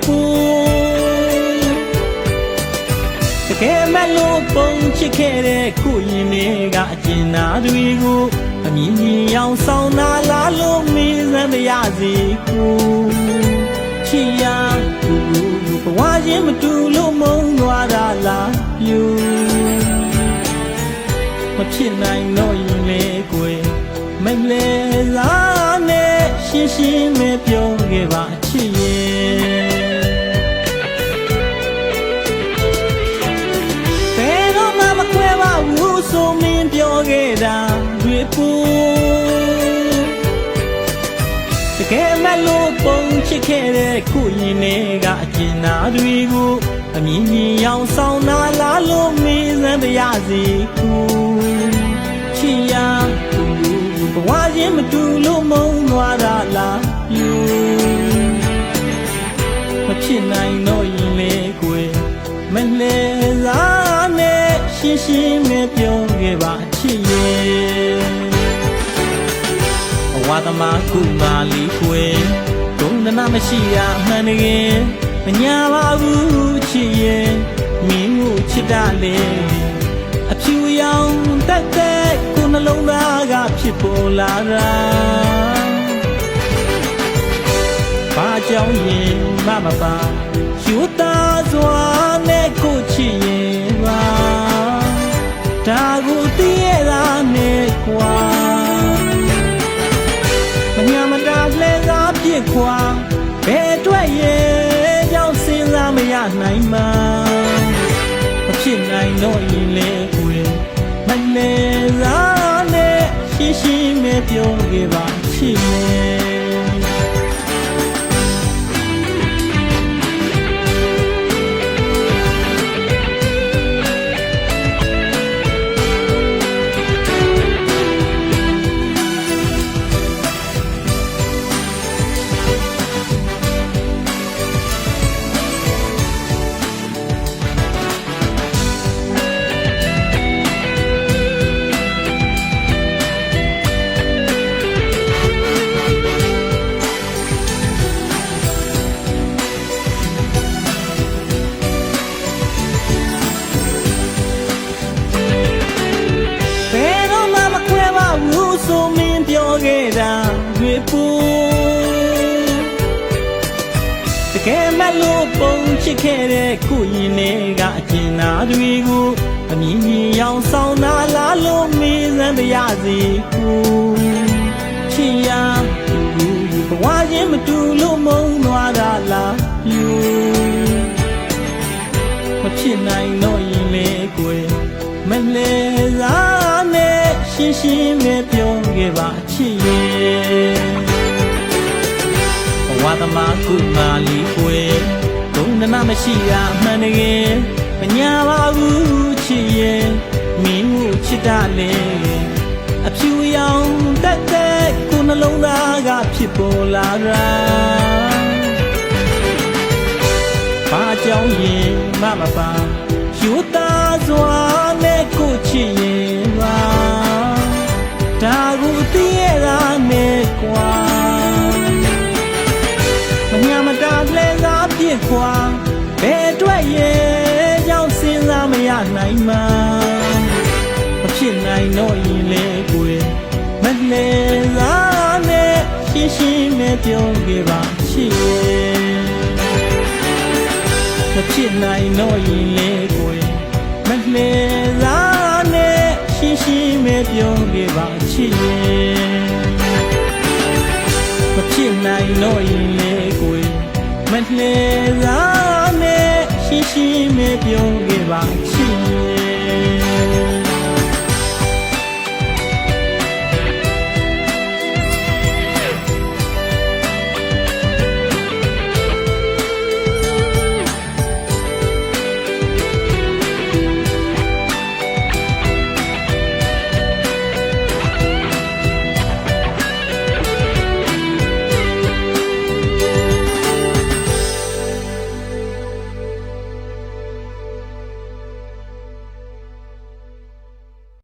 ပူတကယ်မလို့ပုံချစ်ခဲ့တဲ့ခုရင်တွေက ကျင်နာတွေကိုအမြင်ကြီးအောင်ဆောင်နာလာလို့မေးစမ်းမရစေကိုချစ်ရသူဘဝချင်းမတူလို့မုန်းသွားတာလားပြူမဖြစ်နိုင်တော့ရင်လေကိုယ်မလဲလားနဲ့ရှင်းရှင်းပဲပြောခဲ့ပါချစ်ရဲ့ဘယ်တော့မှမခွဲပါဘူးဆိုမင်းပြောခဲ့တာတွေပူတကယ်မလို့ပုံချစ်ခဲ့တဲ့ခုရင်တွေက ကျင်နာတွေကိုအမြင်ကြီးအောင်ဆောင်နာလာလို့မေးစမ်းမရစေကိုချစ်ရဘဝချင်းမတူလို့မုန်းသွားတာလားပြူမဖြစ်နိုင်တော့ရင်လေကိုယ်မလဲလားနဲ့ရှင်းရှင်းပဲပြောခဲ့ပါချစ်ရဲ့ဘဝသမားကုမာလီကိုယ်ဒုံဒနာမရှိရမှန်တကယ်မညာပါဘူးချစ်ရဲ့မင်းကိုချစ်တာလေအဖြူရောင်တက်တက်ကိုနှလုံးသားကဖြစ်ပေါ်လာတာဘာကြောင့်ရင်မပါယူသားစွာနဲ့ကိုချစ်ရင်ပါဒါကိုတည်ရတာနဲ့ကွာမညာမတာလဲစားပြစ်ခွာဘယ်အတွက်ရဲ့ကြောင့်စဉ်းစားမရနိုင်မှာမဖြစ်နိုင်တော့ရင်လေကိုယ်မလဲလားနဲ့ရှင်းရှင်းပဲပြောခဲ့ပါချစ်ရဲ့ဆိုမင်းပြောခဲ့တာတွေပူတကယ်မလို့ပုံချစ်ခဲ့တဲ့ခုရင်တွေက ကျင်နာတွေကိုအမြင်ကြီးအောင်ဆောင်နာလာလို့မေးစမ်းမရစေကိုချစ်ရဘဝချင်းမတူလို့မုန်းသွားတာလားပြူမဖြစ်နိုင်တော့ရင်လေကိုယ်မလဲလားနဲ့ရှင်းရှင်းပဲပြောခဲ့ပါချစ်ရဲ့ဘဝသမားကုမာလီကိုယ်ဒုံဒနာမရှိရမှန်တကယ်မညာပါဘူးချစ်ရဲ့မင်းကိုချစ်တာလေအဖြူရောင်တက်တက်ကိုနှလုံးသားကဖြစ်ပေါ်လာတာဘာကြောင့်ရင်မပါယူသားစွာနဲ့ကိုချစ်ရင်ပါဒါကိုတည်ရတာနဲ့ကွာမညာမတာလဲစားပြစ်ခွာဘယ်အတွက်ရဲ့ကြောင့်စဉ်းစားမရနိုင်မှာမဖြစ်နိုင်တော့ရင်လေကိုယ်မလဲလားနဲ့ရှင်းရှင်းပဲပြောခဲ့ပါချစ်ရဲ့မဖြစ်နိုင်တော့ရင်လေကိုယ်မလဲလားနဲ့ရှင်းရှင်းပဲပြောခဲ့ပါချစ်ရဲ့မဖြစ်နိုင်တော့ရင်လေကိုယ်မလဲလားနဲ့ရှင်းရှင်းပဲပြောခဲ့ပါချစ်ရဲ့